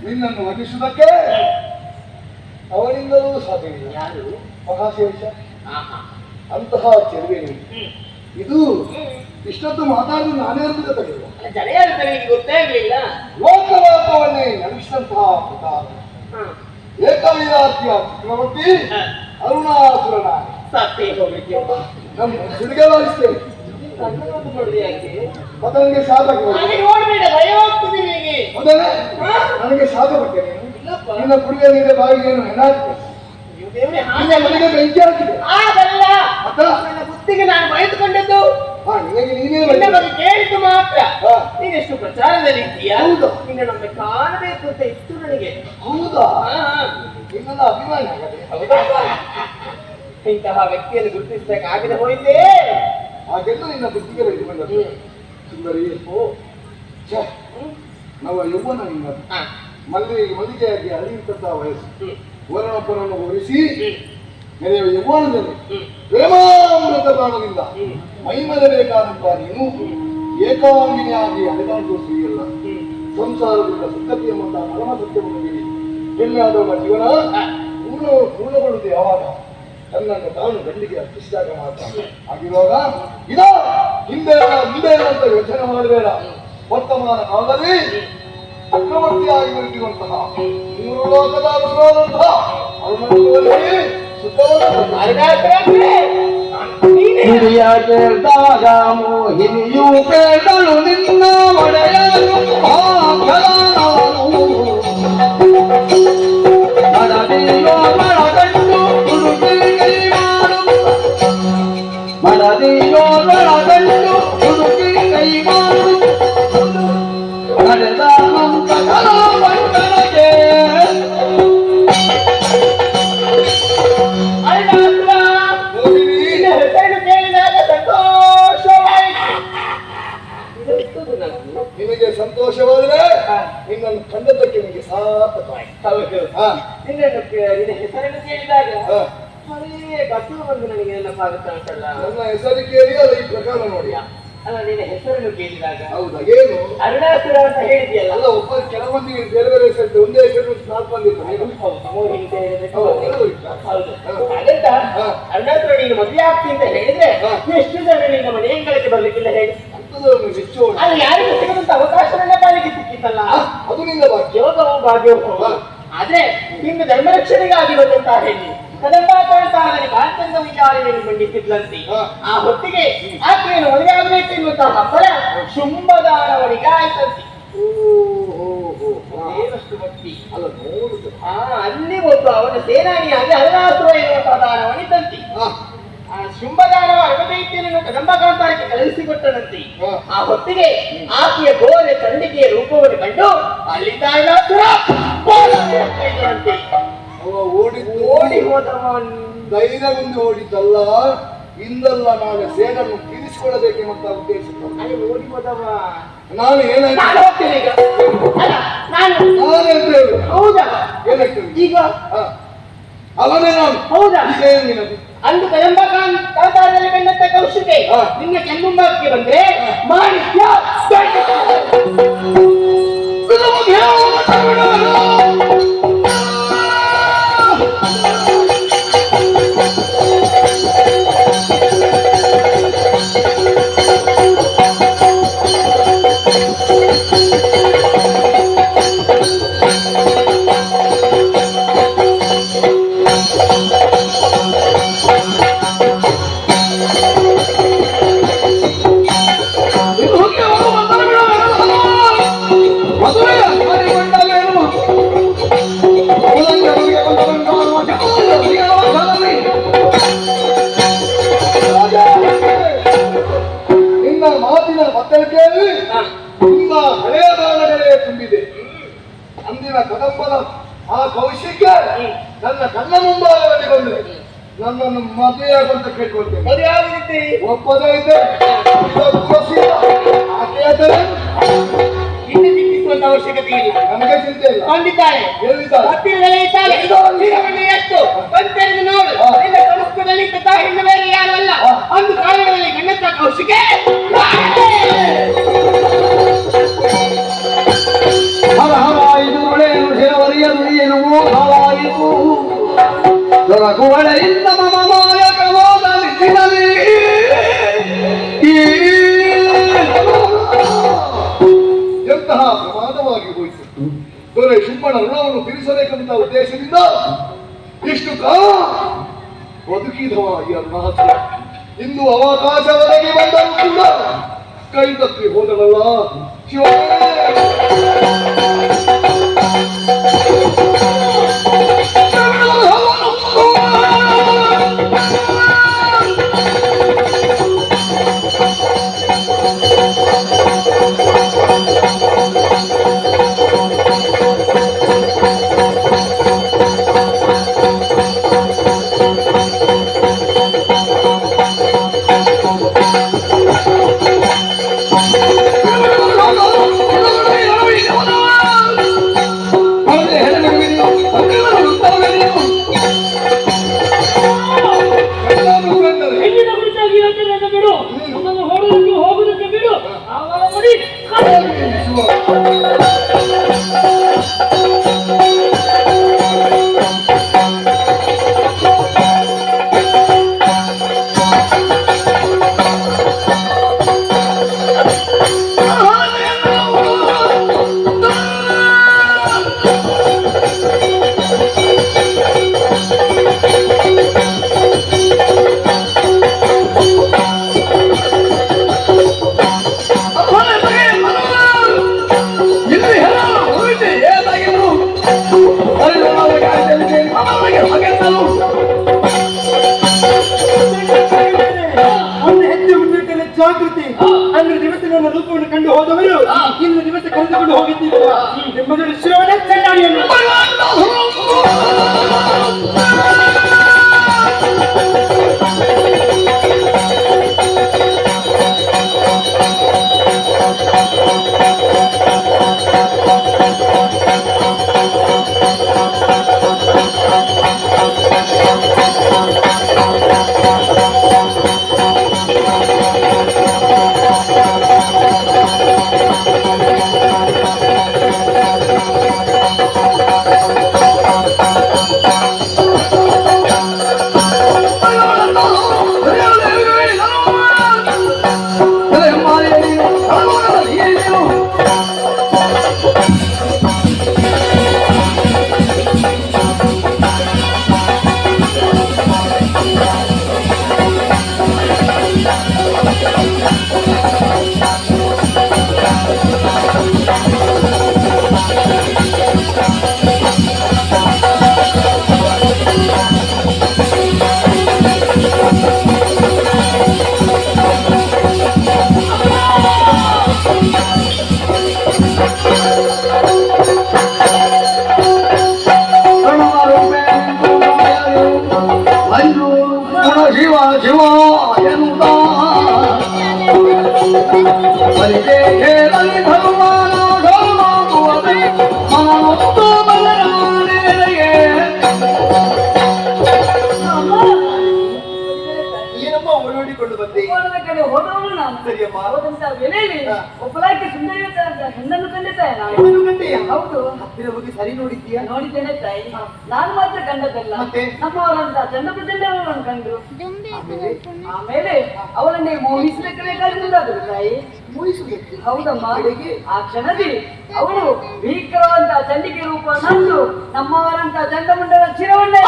ನಿನ್ನನ್ನು ವಧಿಸುವುದಕ್ಕೆ ಅವನಿಂದಲೂ ಸಾಧ್ಯವಿಲ್ಲ. ಯಾರು? ಮಹಾಶೇಷ. ಅಂತಹ ಚೆಲುವೆ ಇದು ಇಷ್ಟೊತ್ತು ಮಾತಾಡಿದ ನಾನೇ ಅಂತ ತೆಗೆದು ಗೊತ್ತೇ ಆಗಲಿಲ್ಲ. ಲೋಕಲೋಕವನ್ನೇ ನಮಿಸಿದಂತಹ ಪ್ರತಾಪ ಏಕವೀರಾತ್ಯ ಚಕ್ರವರ್ತಿ ಅರುಣಾಸುರನ ನಮ್ಮ ಸಿಡಿಗೆ ಲಾಯಿಸ್ತೇನೆ. ನನಗೆ ಶಾಪ ನನಗೆ ಶಾಪ ಬರ್ತೇನೆ. ನಿನ್ನ ಕುಡಿಯ ನೀರ ಬಾಯಿಗೆ ಏನು ಹೆಣಾಗ್ತದೆ. ಮನೆಗೆ ಬೆಂಕಿ ಹಾಕಿದೆ. ಬುದ್ಧಿಗೆ ನಾನು ಬಯದುಕೊಂಡದ್ದು ನಿನಗೆ ನೀನೇ ಕೇಳಿದ್ದು ಮಾತ್ರ. ನೀನೆಷ್ಟು ಪ್ರಚಾರದಲ್ಲಿ ಇದೆಯಾ? ನಿನ್ನ ನಮಗೆ ಕಾಣಬೇಕು ಅಂತ ಇತ್ತು ನನಗೆ. ಹೌದಾ? ನಿನ್ನ ಅಭಿಮಾನಿ ಆಗದೆ. ಇಂತಹ ವ್ಯಕ್ತಿಯನ್ನು ಗುರುತಿಸಬೇಕಾಗದೆ ಹೋಯಿತೆ. ಹಾಗೆಲ್ಲ ನಿನ್ನ ಬುದ್ಧಿಗೆ ಬೆಳೆದು ಬಂದದ್ದು ಸುಂದರಿ. ನಾವು ಯೌವನ ನಿನ್ನ ಮಲ್ಲಿಗೆಯಾಗಿ ಅಳಿಯುವಂತಹ ವಯಸ್ಸು. ವರನೊಬ್ಬರನ್ನು ಹೋಲಿಸಿ ನೆರೆಯ ಯೌವನದಲ್ಲಿ ಪ್ರೇಮಾಮೃತ ಪ್ರಾಣದಿಂದ ಮೈಮರೆಬೇಕಾದಂತಹ ನೀನು ಏಕಾಂಗಿನಿಯಾಗಿ ಅಲೆದಾಡುವ ಸ್ತ್ರೀಯಲ್ಲ. ಸಂಸಾರದಿಂದ ಸುಖತೆ ಎಂಬಂತಹ ಪರಮ ಸತ್ಯವನ್ನು ನೀಡಿ ಎಲ್ಲಾದವರ ಜೀವನ ಪೂರ್ಣಗೊಳ್ಳುತ್ತೆ ಯಾವಾಗ ತನ್ನನ್ನು ತಾನು ಗಂಡಿಗೆ ಅರ್ಪಿಸಿದಾಗ ಮಾತ್ರ. ಆಗಿರುವಾಗ ಇದೋ ಹಿಂದೆ ಅಂತ ಯೋಚನೆ ಮಾಡಬೇಡ. ವರ್ತಮಾನ ಕಾಲದಲ್ಲಿ ಚಕ್ರವರ್ತಿಯಾಗಿ ಬರುತ್ತಿರುವಂತಹ ಮೂರು ಲೋಕದ ಅನುಭವದಂತಹ ಹಿರಿಯ ಕೇಳ್ದಾಗ ಮೋಹಿನಿಯು ಕೇಳಲು ನಿನ್ನ ಒಡೆಯನು ಮಡದಿಯೋ ಮಳಗಂಡು ಹುಡುಗಿ ಕೈ ಮಾಡು ಮಡದಿಯೋ ಮಳಗಂಡು ಹುಡುಗಿ ಕೈ ಮಾಡು ನಡೆದ ಮಂತ್ರಗಳ ಮಂಡಲಕ್ಕೆ ನಿಮಗೆ ಸಂತೋಷವಾದರೆ ನಿನ್ನನ್ನು ಕಂಡದಕ್ಕೆ ನಿಮಗೆ ಸಾರ್ಥಕವಾಯಿತು. ನಿನ್ನ ಹೆಸರನ್ನು ಕೇಳಿದಾಗ ಗಟ್ಟು ಬಂದು ನನಗೆ ನೆನಪಾಗುತ್ತಾ ಉಂಟಲ್ಲ. ನನ್ನ ಹೆಸರು ಕೇಳಿ ಅದು ಈ ಪ್ರಕಾರ ನೋಡಿ. ಅಲ್ಲ, ನಿನ್ನ ಹೆಸರನ್ನು ಕೇಳಿದಾಗ ಹೌದಾ? ಏನು ಅರುಣಾಸುರ ಅಂತ ಹೇಳಿದೆಯಲ್ಲ. ಅಲ್ಲ, ಒಬ್ಬ ಕೆಲವೊಂದಿಗೆ ಬೇರೆ ಬೇರೆ ಹೆಸರು ಒಂದೇ ಹೆಸರು ನಾಲ್ಕು ಬಂದಿರ್ತಾರೆ. ಹಾಗಂತ ಅರುಣಾಸುರ ನೀನು ಮದುವೆ ಆಗ್ತಿ ಅಂತ ಹೇಳಿದ್ರೆ ಎಷ್ಟು ಜನ ನಿನ್ನ ಮನೆ ಅಂಗಳಕ್ಕೆ ಬರ್ಲಿಕ್ಕಿಲ್ಲ ಹೇಳಿ. ಅಲ್ಲ, ಯಾರಿಗೂ ಸಿಗದಂತ ಅವಕಾಶವನ್ನೇ ಬಾಳಿಗೆ ಸಿಕ್ಕಿತ್ತಲ್ಲ. ಅದು ನಿನ್ನ ಭಾಗ್ಯ. ಯೋಗವೂ ಭಾಗ್ಯವೂ. ಆದ್ರೆ ನಿನ್ನ ಧರ್ಮರಕ್ಷಣೆಗಾಗಿ ಬಂದಂತಹ ಹೆಣ್ಣು ಕದಂಬಾಕಾಂತಾರದಲ್ಲಿ ಕಾಂತಂಗ ವಿಚಾರಣೆಯನ್ನು ಮಂಡಿಸಿದ್ಲಂತೆ. ಆ ಹೊತ್ತಿಗೆ ಆಕೆಯನ್ನು ಮದುವೆ ಆಗಬೇಕು ಎನ್ನುವಂತಹ ಹಬ್ಬರ ಶುಂಭದಾನವನಿಗೆ ಆಯ್ತಂತೆ. ದೇವಷ್ಟು ಭಕ್ತಿ ಅಲ್ಲ ನೋಡುದು. ಅಲ್ಲಿ ಒಬ್ಬ ಅವನ ಸೇನಾನಿಯಾಗಿ ಅರುಣಾಸುರ ಎನ್ನುವಂತಹ ದಾನವನಿದ್ದಂತೆ. ಆ ಶುಂಭದಾನವ ಅರ್ಧದೈತ್ಯನನ್ನು ಕದಂಬಕಾಂತಾರಕ್ಕೆ ಕಳುಹಿಸಿಕೊಟ್ಟನಂತೆ. ಆ ಹೊತ್ತಿಗೆ ಆಕೆಯ ಗೋರೆ ಚಂಡಿಕೆಯ ರೂಪವನ್ನು ಕಂಡು ಅಲ್ಲಿಂದ ಅರುಣಾಸುರ ಓಡಿ ಹೋದವ. ಧೈರ್ಯಗೊಂಡು ಓಡಿದ್ದಲ್ಲ, ಇಂದಲ್ಲ ನಾಳೆ ಸೇಡನ್ನು ತೀರಿಸಿಕೊಳ್ಳಬೇಕೆಂಬ ಉದ್ದೇಶಿಸಿದ್ದ. ಓಡಿ ಹೋದವ ನಾನು ಏನಾಯ್ತು ಈಗ? ಹೌದಾ? ಏನಾಯ್ತು ಈಗ? ಅವನೇ ನಾನು. ಹೌದಾ? ನಿನಗೆ ಅಂದು ಕದಂಬಕಾಂತಾರದಲ್ಲಿ ಕಂಡಂತ ಕೌಶಿಕೆ ನಿನ್ನ ಕೆಂಬುಂಬಕ್ಕೆ ಬಂದ್ರೆ ಮಾಣಿಕ್ಯ ಅವಳನ್ನು ಮದುವೆಯಾಗುವಂತ ಕೇಳ್ಕೊಳ್ತೇನೆ. ಮದುವೆ ಆಗಿದ್ದೀರಿ? ಒಪ್ಪದೇ ಇದ್ದೆ ಇನ್ನು ಚಿಂತಿಸುವಂತ ಅವಶ್ಯಕತೆ ಇಲ್ಲ. ನನಗೆ ಚಿಂತೆ ಇಲ್ಲ. ಬಂದಿದ್ದಾಳೆ, ಹೇಳಿದ್ದಾಳೆ. ಹತ್ತಿರದಲ್ಲೇ ಇದ್ದಾಳೆ. ಶಿರವನ್ನು ಎತ್ತು ಬಂತೆರೆದು ನೋಡು. ನಿನ್ನ ಸಮ್ಮುಖದಲ್ಲಿ ಇದ್ದ ಹೆಣ್ಣು ಬೇರೆ ಯಾರು ಅಲ್ಲ. ಒಂದು ಕಾರಣದಲ್ಲಿ ಗಣ್ಣತ್ತ ಕೌಶಿಕೆ ಹರ ಹರಾಯಿತು ಒಳೆಯನು ಶಿರವರಿಯನು ಏನು ಮೋಹವಾಯಿತು ದೊರಕುವಳೆಯಿಂದ ಮಮ ಮಾಯಕವಾದ ನಿಟ್ಟಿನಲ್ಲಿ ಎಂತಹ ಪ್ರಮಾದವಾಗಿ ಹೋಯಿತು. ದೊರೆ ಶುಂಭನ ಋಣವನ್ನು ತೀರಿಸಬೇಕಂತ ಉದ್ದೇಶದಿಂದ ಇಷ್ಟು ಕಾಲ ಬದುಕಿದವ ಈ ಅರುಣಾಸುರ ಇನ್ನು ಅವಕಾಶ ಒದಗಿ ಬಂದರೂ ಕೂಡ ಕೈ ತಪ್ಪಿ ಹೋದಳಲ್ಲ ಶಿವನೇ. ಜಾಗೃತಿ ಅಂದ್ರೆ ದಿವಸ ನನ್ನ ರೂಪವನ್ನು ಕಂಡು ಹೋದವರು ಇನ್ನು ದಿವಸ ಕರೆದುಕೊಂಡು ಹೋಗಿದ್ದೀರ ನಿಮ್ಮದು ಶಿರವನ ಚೆನ್ನಾಗಿಯನ್ನು ಓಡೋಡಿಕೊಂಡು ಬಂದೆ. ಹೋದವನು ನಾನು ಸರಿಯಮ್ಮ. ಹೋದಂತ ವೇಳೆಯಲ್ಲಿ ಒಬ್ಬಳಾಕಿ ಸುಂದರಿಯಾದ ಹೆಣ್ಣನ್ನು ಕಂಡೆ ತಾಯಿ ನಾನು. ಹೆಣ್ಣನ್ನು ಕಂಡೆಯಾ? ಹೌದು. ಹತ್ತಿರ ಹೋಗಿ ಸರಿ ನೋಡಿದ್ದೀಯಾ? ನೋಡಿದ್ದೇನೆ ತಾಯಿ. ನಾನು ಮಾತ್ರ ಕಂಡದ್ದಲ್ಲ, ಮತ್ತೆ? ನಮ್ಮವರಂತ ಚಂದ ಪ್ರಚಂಡವನ್ನು ಕಂಡ್ರು. ಆಮೇಲೆ ಅವಳನ್ನೇ ಮೋಹಿಸಬೇಕಾಗಿ ಮುಂದಾದರು ತಾಯಿ. ಮೋಹಿಸಬೇಕು? ಹೌದಮ್ಮ. ಆ ಕ್ಷಣದಿ ಅವಳು ಭೀಕರವಂತ ಚಂಡಿಕೆ ರೂಪ ನಂದು ನಮ್ಮವರಂತ ಚಂಡಮುಂಡದ ಚಿರವನ್ನೇ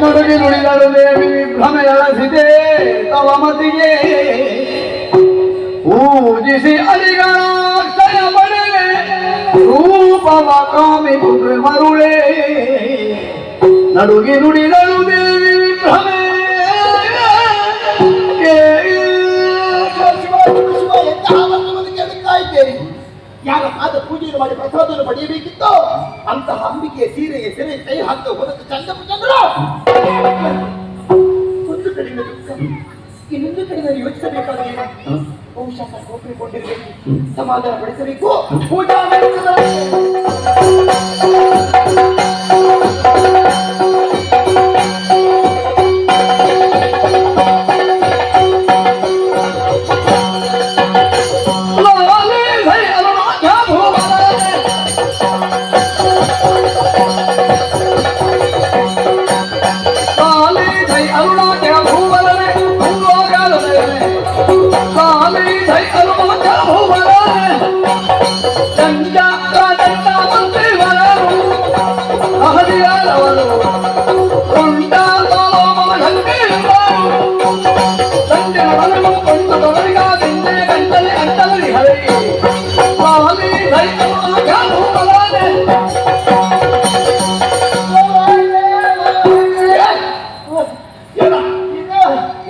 ನುಡುಗಿ ನುಡಿದಳು ದೇವಿ ಭ್ರಮೆಯಳಸಿದೆ ತವ ಮತಿಗೆ ಪೂಜಿಸಿ ಅಲಿಗಳಾಕ್ಷಯ ಪಡೆವೆ ರೂಪವ ಕಾಮಿ ಮರುಳೆ ನಡುಗಿ ನುಡಿದಳು ದೇವಿ ಭ್ರಮೆ ಯಾರ ಪಾದ ಪೂಜೆಯನ್ನು ಮಾಡಿ ಪ್ರಸಾದವನ್ನು ಪಡೆಯಬೇಕಿತ್ತು ಅಂತಹ ಅಂಬಿಕೆಯ ಸೀರೆಗೆ ಸೆರೆ ಕೈ ಹಾಕಿ ಹೋದಕ್ಕೆ ಚಂದ್ರ ಮನುಷ್ಯ ಕೋಪಿಕೊಂಡಿರ್ಬೇಕು, ಸಮಾಧಾನ ಪಡಿಸಬೇಕು, ಪೂಜಾ ಮಾಡಿಸಬೇಕು.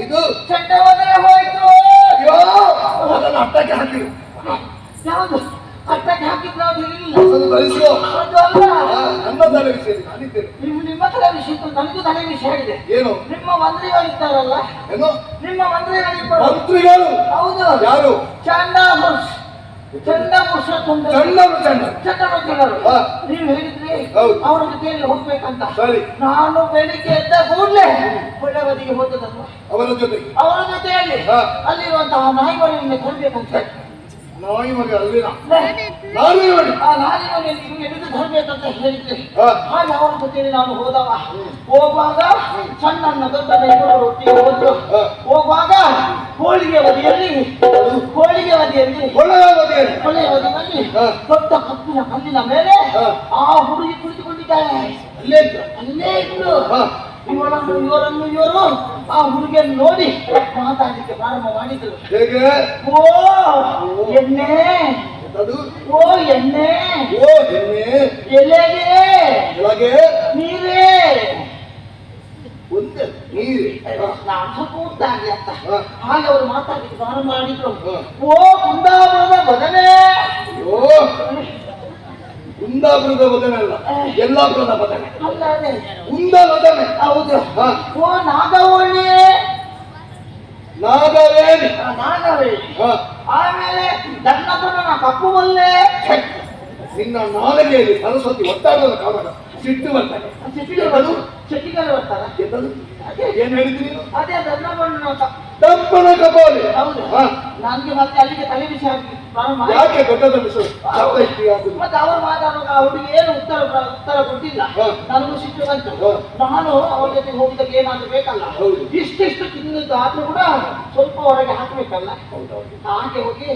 ಇದು ಚಂಡ ಹೋದರೆ ಹೋಯ್ತು. ಅಯ್ಯೋ ಅದನ್ನು ಅಟ್ಟಕ್ಕೆ ಹಾಕಿರು. ಯಾವುದು ಅಟ್ಟಕ್ಕೆ ಹಾಕಿದ್ದು ನಾವು ಹೇಳಿಲ್ಲ. ಅದನ್ನು ಧರಿಸುವ ಅದು ಅಲ್ಲ. ನನ್ನ ತಲೆ ವಿಷಯ ನಾನಿದ್ದೇನೆ. ನಿಮ್ಮ ತಲೆ ವಿಷಯ ನನಗೂ ತಲೆ ವಿಷಯ ಆಗಿದೆ. ಏನು ನಿಮ್ಮ ಮಂತ್ರಿಗಳಿದ್ದಾರಲ್ಲ, ಏನು ನಿಮ್ಮ ಮಂತ್ರಿಗಳಿಬ್ಬರು. ಮಂತ್ರಿಗಳು ಹೌದು. ಯಾರು? ಚಂಡಾಮುಷ್ ಚಂಡಾಮುಷ ಚಂಡಮಂಜನರು. ಹಾ. ನೀವು ಹೇಳಿದ್ರಿ ಹೌದು. ಅವರ ಜೊತೆಯಲ್ಲಿ ಹೋಗ್ಬೇಕಂತ. ಸರಿ. ನಾನು ಬೆಳಿಗ್ಗೆ ಎದ್ದ ಕೂಡಲೇ ಬದಿಗೆ ಹೋದದನ್ನು ಅವರ ಜೊತೆಗೆ ಅವರ ಜೊತೆಯಲ್ಲಿ ಹಾ. ಅಲ್ಲಿರುವಂತಹ ನಾಯಿಗಳನ್ನು ತರಬೇಕಂತ. ನಾಯಿ ಮಗ ಅಲ್ಲಿನ ನಾನು ನೋಡಿ ಆ ನಾಯಿಗಳನ್ನು ಹಿಡಿದು ತರಬೇಕಂತ ಹೇಳಿದ್ರಿ. ಹಾ. ಹಾಗೆ ಅವರ ಜೊತೆಯಲ್ಲಿ ನಾನು ಹೋಗುವಾಗ ಸಣ್ಣ ದೊಡ್ಡ ಇಬ್ಬರು ಒಟ್ಟಿಗೆ ಹೋದ್ರು. ಹಾ. ಹೋಗುವಾಗ ಹೋಳಿಗೆ ಬದಿಯಲ್ಲಿ ಒಳ್ಳೆಯ ಬದಿಯಲ್ಲಿ ಕೊನೆಯ ಬದಿಯಲ್ಲಿ ಹಾ. ದೊಡ್ಡ ಕಬ್ಬಿನ ಕಲ್ಲಿನ ಮೇಲೆ ಹಾ. ಆ ಹುಡುಗಿ ಕುಳಿತುಕೊಂಡಿದ್ದಾಳೆ. ಅಲ್ಲೇ ಇದ್ರು. ಅಲ್ಲೇ ಇದ್ರು. ಹಾ. ಇವರು ಆ ಹುಡುಗಿಯನ್ನು ನೋಡಿ ಮಾತಾಡಲಿಕ್ಕೆ ಪ್ರಾರಂಭ ಮಾಡಿದ್ರು. ಹೇಗೆ ಓ ಎಣ್ಣೆ, ಅದು ಓ ಎಣ್ಣೆ, ಓ ಎಣ್ಣೆ ಎಲೆಗೆ ಕೆಳಗೆ ನೀರೇ ಒಂದೇ ನೀರು. ನಾನು ಸ್ವಲ್ಪ ಊಟಾಗ್ಲಿ ಅಂತ ಹಾ. ಹಾಗೆ ಅವರು ಮಾತಾಡಲಿಕ್ಕೆ ಪ್ರಾರಂಭ ಮಾಡಿದ್ರು. ಹಾ. ಓ ಕುಂದಾಪುರದ ಬದನೆ, ಓ ಕುಂದಾಪುರದ ಬದನೆ ಅಲ್ಲ, ಯಲ್ಲಾಪುರದ ಬದನೆ. ಅಲ್ಲ ಅದೇ ಕುಂದ ಬದನೆ. ಹೌದು. ಹಾ. ಓ ನಾಗವಳ್ಳಿ, ನಾಗವೇಣಿ. ನಾಗವಳ್ಳಿ. ಹಾ. ಆಮೇಲೆ ದನ್ನಪುರನ ಕಪ್ಪು ಮಲ್ಲೆ. ನಿನ್ನ ನಾಲಿಗೆಯಲ್ಲಿ ಸರಸ್ವತಿ ಒಟ್ಟಾಡುವ ಕಾರಣ ಸಿಟ್ಟು ಬರ್ತಾನೆ. ಚೆಟ್ಟಿಗಳು ಬರ್ತಾರ. ಏನ್ ಹೇಳಿದ್ರಿ ನೀನು? ಅದೇ ದನ್ನಪುರನ ದಪ್ಪನ ಕಪಾಲಿ. ಹೌದು. ಹಾ. ನನ್ಗೆ ಮತ್ತೆ ಅಲ್ಲಿಗೆ ತಲೆ ಬಿಸಿ ಹಾಕಿ ಪ್ರಾರಂಭ ಮಾಡಿ. ಯಾಕೆ ದೊಡ್ಡದ ವಿಷಯ ಶಬ್ದ ಇಟ್ಟು ಯಾಕೆ? ಮತ್ತೆ ಅವರು ಮಾತಾಡುವಾಗ ಆ ಹುಡುಗಿ ಏನು ಉತ್ತರ ಕೊಟ್ಟಿಲ್ಲ. ಹಾ. ನನಗೂ ಸಿಟ್ಟು ಬಂತು. ಹಾ. ನಾನು ಅವ್ರ ಜೊತೆ ಹೋಗಿದ್ದಕ್ಕೆ ಏನಾದ್ರೂ ಬೇಕಲ್ಲ. ಹೌದು. ಇಷ್ಟಿಷ್ಟು ತಿನ್ನೋದು ಆದ್ರೂ ಕೂಡ ಸ್ವಲ್ಪ ಹೊರಗೆ ಹಾಕ್ಬೇಕಲ್ಲ. ಹಾಗೆ ಹೋಗಿ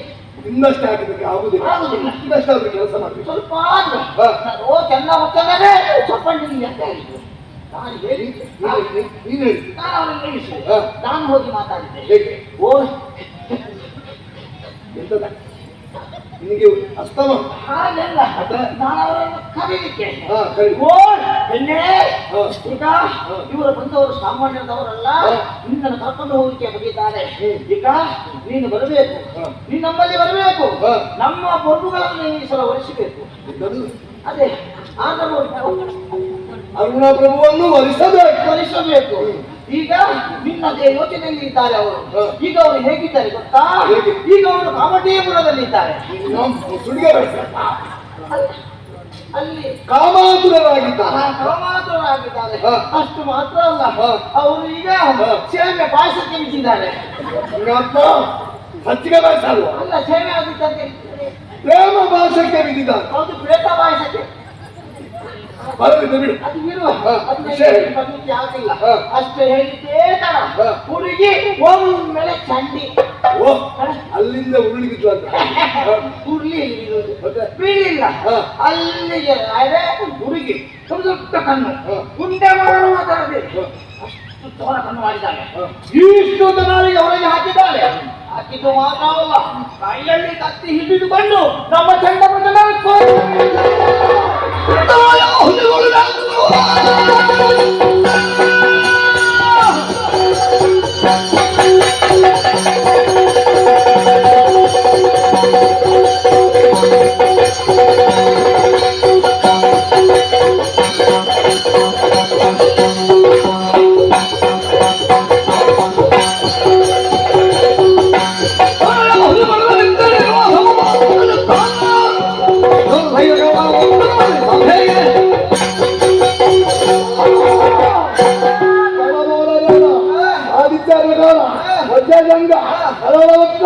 ಇನ್ನಷ್ಟು ಹಾಕಿದ್ದಕ್ಕೆ ಆಗುದಿಲ್ಲ. ಆಗುದಿಲ್ಲ. ಇನ್ನಷ್ಟಾದ್ರೂ ಕೆಲಸ ಮಾಡ್ಬೇಕು. ಸ್ವಲ್ಪ ಆದ್ರೆ ಹಾ. ಓ ಚೆನ್ನ ಮುಚ್ಚಂದ್ರೆ ಸ್ವಲ್ಪ ನಿಲ್ಲಿ ಅಂತ ಹೇಳಿದ್ರು. ನಾನು ಹೇಳಿ ನೀನ್ ಹೇಳಿ. ನಾನು ಅವರನ್ನು ನಿಲ್ಲಿಸಿದೆ. ಹಾ. ನಾನು ಹೋಗಿ ಮಾತಾಡಿದ್ದೆ. ಹೇಗೆ ಓ ಎಂತದ ನಿನಗೆ ಅಸ್ತಮ? ಹಾಗೆಲ್ಲ ನಾನು ಅವರನ್ನು ಕರೀಲಿಕ್ಕೆ. ಹಾ, ಕರಿ. ಓ ಎಣ್ಣೆ, ಹಾ. ಈಗ ಇವರು ಬಂದವರು ಸಾಮಾನ್ಯದವರಲ್ಲ. ನಿನ್ನನ್ನು ಕರ್ಕೊಂಡು ಹೋಗಲಿಕ್ಕೆ ಬಂದಿದ್ದಾರೆ. ಈಗ ನೀನು ಬರಬೇಕು. ಹಾ. ನೀನು ನಮ್ಮಲ್ಲಿ ಬರಬೇಕು. ಹಾ. ನಮ್ಮ ಪ್ರಭುಗಳನ್ನು ಈ ಸಲ ಒಲಿಸಬೇಕು. ಎಂತದು? ಅದೇ ಆಗ ಅರುಣ ಪ್ರಭುವನ್ನು ಒಲಿಸಬೇಕು. ಈಗ ನಿನ್ನದೇ ಯೋಚನೆಯಲ್ಲಿ ಇದ್ದಾರೆ ಅವರು. ಹಾ. ಈಗ ಅವರು ಹೇಗಿದ್ದಾರೆ ಗೊತ್ತಾ? ಹೇಗೆ? ಈಗ ಅವರು ಕಾಮಟೀಪುರದಲ್ಲಿ ಇದ್ದಾರೆ. ಅಲ್ಲಿ ಕಾಮಾತುರರಾಗಿದ್ದಾರೆ. ಕಾಮಾತುರರಾಗಿದ್ದಾರೆ. ಹಾ. ಅಷ್ಟು ಮಾತ್ರ ಅಲ್ಲ, ಹಾ. ಅವರು ಈಗ ಹಾ. ಸೇವೆ ಪಾಯಸಕ್ಕೆ ಬಿಟ್ಟಿದ್ದಾರೆ. ಹಚ್ಚಿಗೆ ಪಾಯಸ ಅಲ್ವಾ? ಅಲ್ಲ, ಸೇವೆ ಆಗಿದ್ದಂತೆ ಪ್ರೇಮ ಪಾಯಸಕ್ಕೆ ಬಿದ್ದಿದ್ದಾರೆ. ಹೌದು, ಪ್ರೇತ ಪಾಯಸಕ್ಕೆ. ಬರಲಿದೆ ಬಿಡು. ಅದು ಬಿಡುವ. ಹಾ. ಅದನ್ನ ವಿಷಯ ಹೇಳಿ. ಬರ್ಲಿಕ್ಕೆ ಆಗಿಲ್ಲ. ಹಾ. ಅಷ್ಟೇ ಹೇಳಿದ್ದೇ ತರ ಹಾ. ಹುಡುಗಿ ಒಮ್ಮೆಲೆ ಚಂಡಿ ಓ ಅಲ್ಲಿಂದ ಉರುಳಿಗಿದ್ಲು ಅಂತ. ಉರ್ಲಿ ಮತ್ತೆ? ಬೀಳಿಲ್ಲ. ಹಾ. ಅಲ್ಲಿಗೆ ಅದೇ ಹುಡುಗಿ ದೊಡ್ಡ ಕಣ್ಣು, ಹಾ. ಗುಂಡೆ ಮಾಡುವ ತರದಿ ಹಾ. ಅಷ್ಟು ತೋರ ಕಣ್ಣು ಮಾಡಿದ್ದಾಳೆ. ಹಾ. ಇಷ್ಟು ನಾಳಿಗೆ ಹೊರಗೆ ಹಾಕಿದ್ದಾಳೆ. ಹಾಕಿದ್ದು ಮಾತ್ರವಲ್ಲ, ಕೈಯಲ್ಲಿ ಕತ್ತಿ ಹಿಡಿದುಕೊಂಡು ನಮ್ಮ ಚಂಡಮಂಡಲ ಹೌದು ಗಜಗಂಗ ಹಲವತ್ತ